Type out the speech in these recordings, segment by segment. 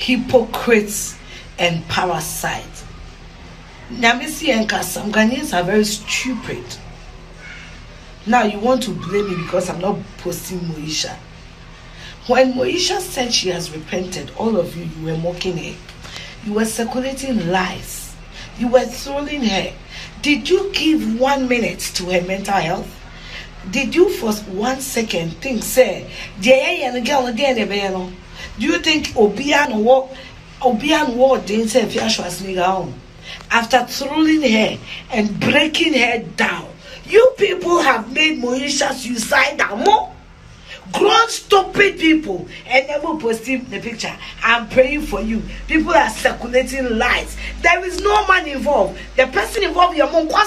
hypocrites and parasites. Nyamisi and Nkansah, Ghanaians are very stupid. Now you want to blame me because I'm not posting Moesha. When Moesha said she has repented, all of you were mocking her. You were circulating lies. You were trolling her. Did you give 1 minute to her mental health? Did you for 1 second think, say, do you think Obian Ward didn't say Afia Schwarzenegger after trolling her and breaking her down? You people have made Moesha suicidal more. Grown stupid people, and never posting the picture. I'm praying for you. People are circulating lies. There is no man involved. The person involved, your mom, no.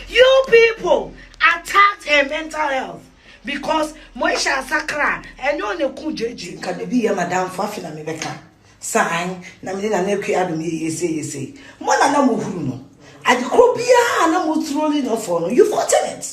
You people attacked her mental health because Moesha Accra and no ne kujeji can be a madam Fafina Mebeka. Sign, Namina Neki Adumi, say. Mona no. And the Krobia no trolling of phone. You've gotten it.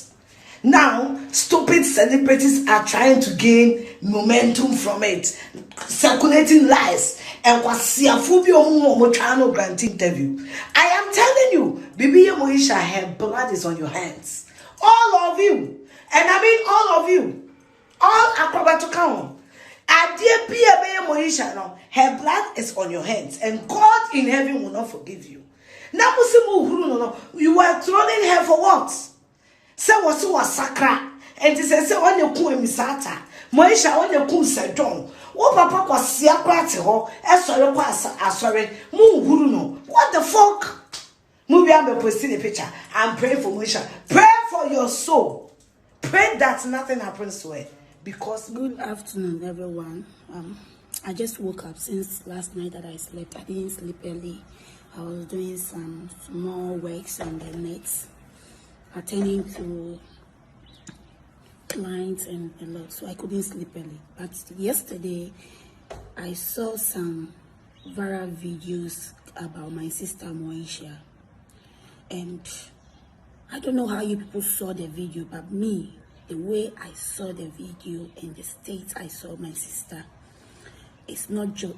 Now, stupid celebrities are trying to gain momentum from it, circulating lies. And was Mochano grant interview. I am telling you, Bibi Moesha, her blood is on your hands. All of you. And I mean all of you. All acrobatic. Moesha, her blood is on your hands. And God in heaven will not forgive you. Now, you were trolling her for what? Say was Accra, and it says on your Kuami Shatta, Moesha on your Kun oh, Papa was Siakrati, sorry, what the fuck? Move on, posting the picture. I'm praying for Moesha. Pray for your soul. Pray that nothing happens to her. Because good afternoon, everyone. I just woke up since last night that I slept. I didn't sleep early. I was doing some small works on the net, attending to clients and a lot, so I couldn't sleep early. But yesterday, I saw some viral videos about my sister Moesha, and I don't know how you people saw the video, but me, the way I saw the video and the state I saw my sister, it's not joke,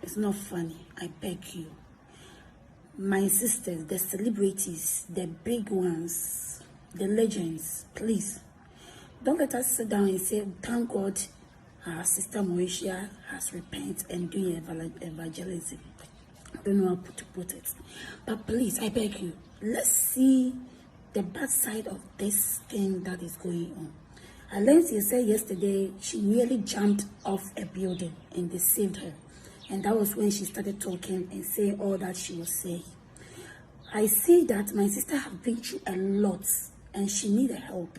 it's not funny. I beg you. My sisters, the celebrities, the big ones, the legends, please don't let us sit down and say, thank God our sister Moesha has repented and doing evangelism. I don't know how to put it. But please, I beg you, let's see the bad side of this thing that is going on. Alensia said yesterday she nearly jumped off a building and they saved her. And that was when she started talking and saying all that she was saying. I see that my sister has been through a lot and she needed help.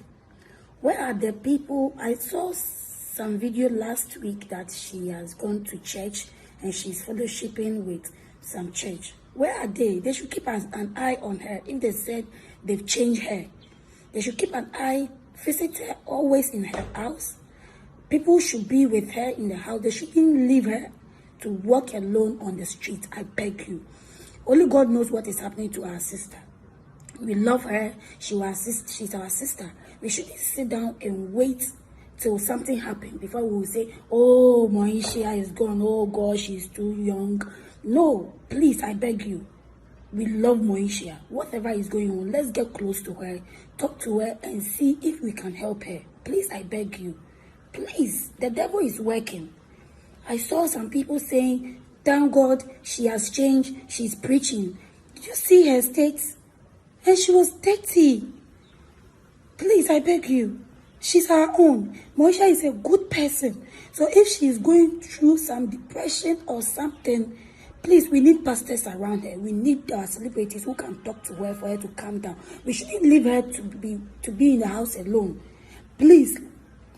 Where are the people? I saw some video last week that she has gone to church and she's fellowshipping with some church. Where are they? They should keep an eye on her. If they said they've changed her, they should keep an eye, visit her always in her house. People should be with her in the house. They shouldn't leave her to walk alone on the street. I beg you. Only God knows what is happening to our sister. We love her. She's our sister. We shouldn't sit down and wait till something happens before we will say, oh, Moesha is gone. Oh, God, she's too young. No, please, I beg you. We love Moesha. Whatever is going on, let's get close to her, talk to her, and see if we can help her. Please, I beg you. Please, the devil is working. I saw some people saying, thank God she has changed, she's preaching. Did you see her state? And she was 30. Please, I beg you. She's our own. Moesha is a good person. So if she's going through some depression or something, please, we need pastors around her. We need our celebrities who can talk to her for her to calm down. We shouldn't leave her to be in the house alone. Please,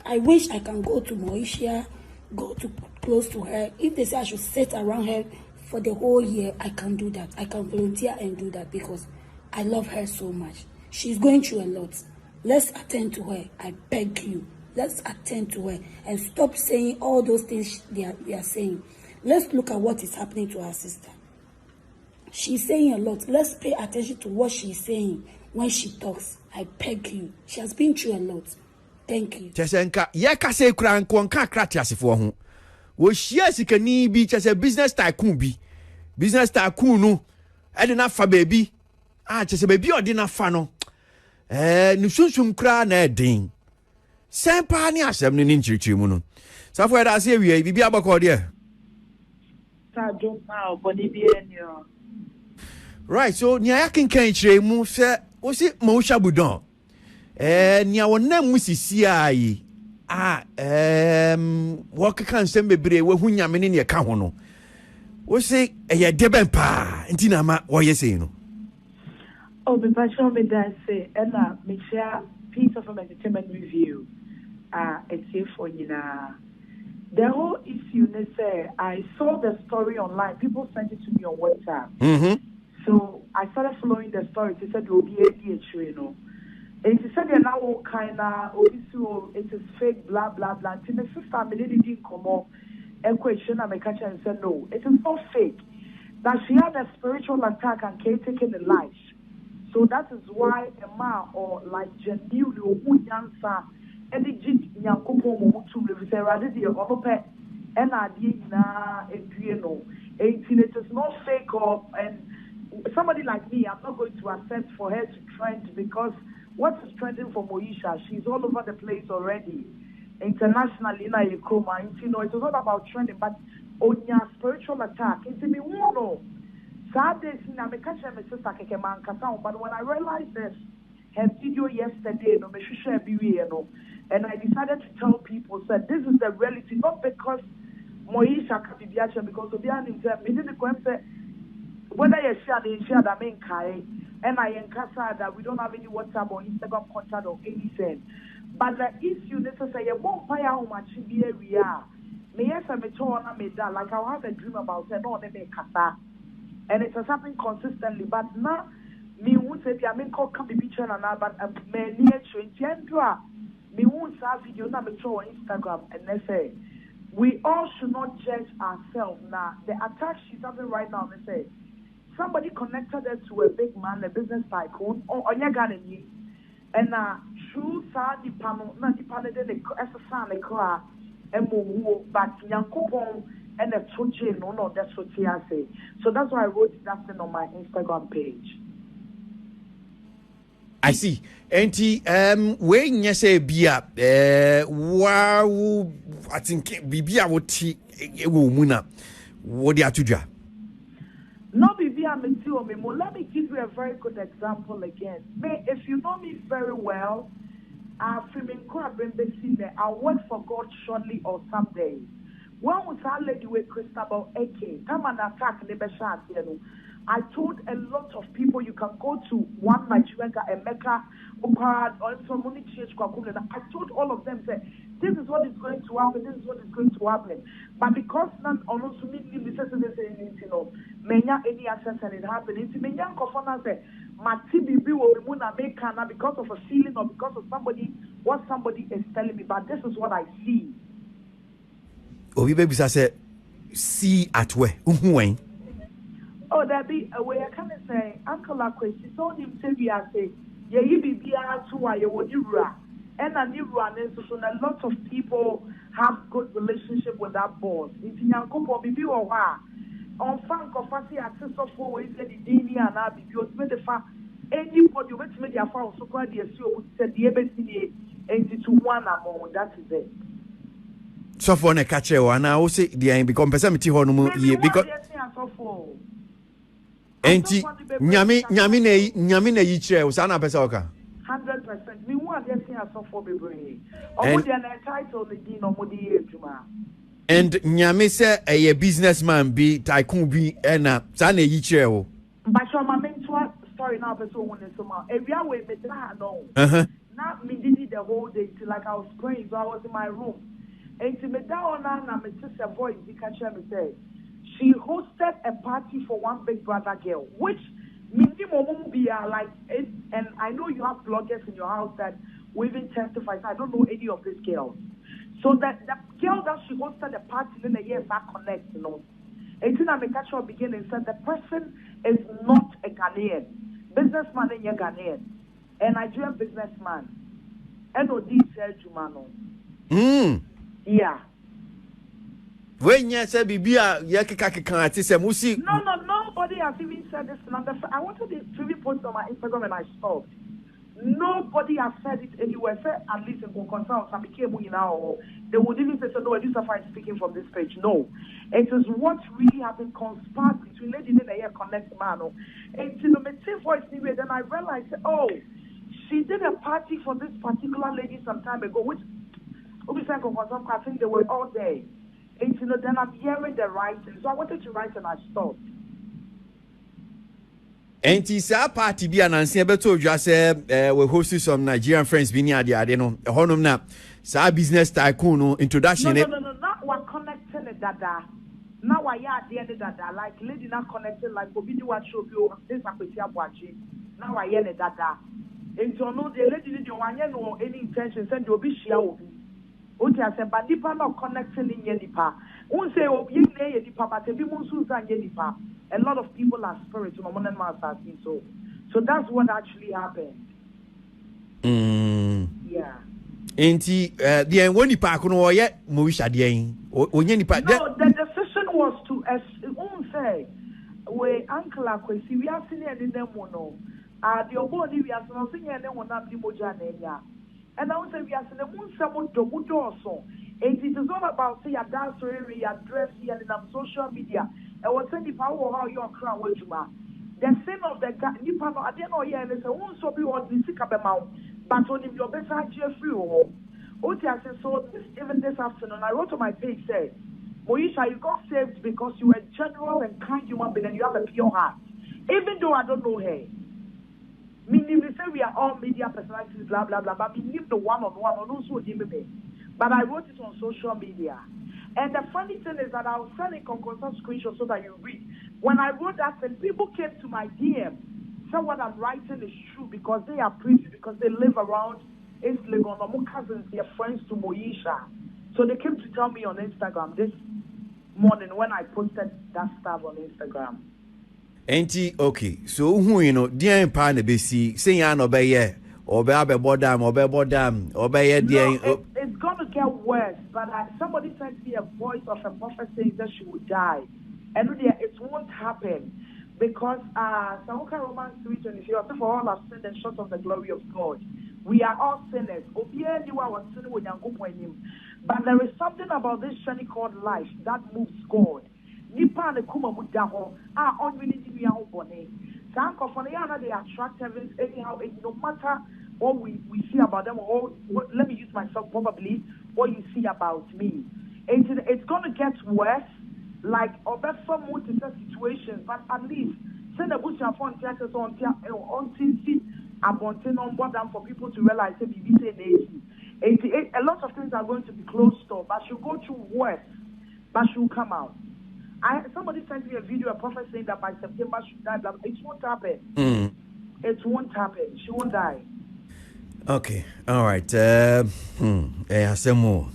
I wish I can go to Moesha, go to close to her. If they say I should sit around her for the whole year, I can do that. I can volunteer and do that because I love her so much. She's going through a lot. Let's attend to her. I beg you. Let's attend to her and stop saying all those things they are saying. Let's look at what is happening to our sister. She's saying a lot. Let's pay attention to what she's saying when she talks. I beg you. She has been through a lot. Thank you. Chesenka, ye kase kura nkonka kratiasifo ho. wo share sikani bi chese business tycoon bi business tycoon no e de na fa baby chese baby o de na fa no ni sunsum kra na edin sempa ni asem ni nchirichiri mu no safo da se wie bibi abako de ta do ma oboni bi enyo right so nya yakin kan chire mu se o si Moesha budon nya wona musisi ayi work kan sem bebre we hu nyame ne ka ho no wo se eye deben pa ntina ma wo yesi no be passion me that say ella me share piece of entertainment review it's here for you now. The whole issue they say I saw the story online, people sent it to me on WhatsApp. So I started following the story. They said it will be a you know. And she said they're now all kind of it is fake, blah blah blah. And my sister didn't come up and question and catch and said no, it is not fake. That she had a spiritual attack and taken the life. So that is why a man or like genuinely who Nkansah and the jit Nyankopo Mutu say rather the Onope and Adina and Piano. It is not fake or and somebody like me, I'm not going to accept for her to trend because what is trending for Moesha? She's all over the place already. Internationally, you know, it's not about trending, but on your spiritual attack. It's me no. Saturday, I'm a catcher, my sister Nkansah, but when I realized this, her video yesterday, no, and I decided to tell people that this is the reality, not because Moesha can be because of the answer. Whether you share that main kai, and I Nkansah that we don't have any WhatsApp or Instagram contact or anything. But the issue necessarily won't pay how much we are. May yes, I'm a tour that like I'll have a dream about it, no, they make kasa. And it has happened consistently, but now me won't say I mean call can be picture and but me near to me won't have video na me show on Instagram and they say we all should not judge ourselves now. The attack she's having right now, they say somebody connected her to a big man, a business tycoon, or Ghanaians, and true Sadi panel, not the panel, the SSA, the car, and Wowl, but Yankopon and the Choche, no, that's what she say. So that's why I wrote that thing on my Instagram page. I see. Enti when you say bia wow I think bibia woti ewo mu na wo dia tudwa. No bibia me too me mo. Let me give you a very good example again. Me, if you know me very well, I work for God shortly or someday. When was our lady with Christabel Eke? Come and attack Nebeshat, you know. I told a lot of people you can go to one Nigerian Emeka or some money church. I told all of them say this is what is going to happen, this is what is going to happen. But because none almost immediately you know, menya any access and it happened. It's menya kofana say Mati bibi will remove a make because of a feeling or because of somebody what somebody is telling me. But this is what I see. Obi baby say see at where oh, that be a way I can say, Uncle Aqua, she told him to be I say, yeah, you be to why you would you run. And a new run, so a lot of people have good relationship with that boss. It's in Yanko, be or why. On Frank of Fancy access of four ways, the Dini and Abby, you made the fact anybody with media files so quite the SEO said the ABC 82 among that is it. So for a catcher, and I will say the become Pesamity Hornum because. Enti nyamine yichire usana pesa oka 100%. Me want to see us for bebre. Omudi an title the din omudi ejuma. And nyame say a businessman be tycoon be na sana yichire o. But my main story now person one so ma. Area we me no. Now me did the whole day till like I was praying, so I was in my room. And to me down na me sister voice the catch me say she hosted a party for one big brother girl, which minimum be like it, and I know you have bloggers in your house that will even testify. I don't know any of these girls. So that the girl that she hosted a party in a year back connect, you know. And then I make sure beginning said the person is not a Ghanaian. Businessman in your Ghanaian. A Nigerian businessman. NOD said Jumano. Yeah. When you say Bibia, Yakaka can't say Musi. No, nobody has even said this. I wanted to really post on my Instagram and I stopped. Nobody has said it anywhere. Say at least in Nkansah, some became now. They would even say, so no, this is speaking from this page. No, it is what really happened conspired between Lady in the air connect man. And to the voice anyway, then I realized, oh, she did a party for this particular lady some time ago, which I think they were all there. And then I'm hearing the writing, so I wanted to write and I stopped. And it's a party be an answer told you say we hosted some Nigerian friends be near the adeno. A honum na sa business tycoon introduction. No, not we're connecting the dada. Now I at the end of dada, like lady not connected like Obidi what show you this apetia watching. Now I hear the dada. And so no the lady did you want no any intention send you be share obi. Oti I said but nipa not connecting in nipa. Won't say obi ne nipa but be Bunsu san nipa. A lot of people are spirits, so that's what actually happened. Yeah. And the one park no yet Moesha No, the decision was to say we uncle Akwesi, we are seeing in them no. The Abodie we are seeing and then one up the Moja nenya. And I would say we are seeing the moon someone to also. It is all about say your dance story, your dress, and in social media. I was saying the power how you are crown with you. The sin of the Nipa no I didn't know here and say won't so be what the sick about but on your better free or I said so even this afternoon I wrote on my page said Moesha, you got saved because you were general and kind human being and you have a pure heart. Even though I don't know her. Meaning we say we are all media personalities, blah blah blah, but we live the one-on-one on also but I wrote it on social media. And the funny thing is that I was sending Nkansah screenshots so that you read. When I wrote that, and people came to my DM, said what I'm writing is true because they are priests, because they live around East Legon, or my cousins, they're friends to Moesha. So they came to tell me on Instagram this morning when I posted that stuff on Instagram. Auntie, okay, so who you know, dear pa na be see, say ya no be ye, or be bodam, or be ye dear. It's gonna get worse, but somebody sent me a voice of a prophet saying that she would die. And it won't happen because Samuka Romans 3:23, for all have sinned and short of the glory of God. We are all sinners. But there is something about this journey called life that moves God. Nipa ne kuma mudaho on really bone. They attract heavens anyhow, no matter what we see about them, or let me use myself probably what you see about me. It's gonna get worse, like or better multiple situations, but at least send a bush upon theaters on TV on board them for people to realize that a lot of things are going to be closed door, but she'll go through worse, but she'll come out. Somebody sent me a video, a prophet saying that by September she'll die. It won't happen. It won't happen. She won't die. Okay, all right. Some more.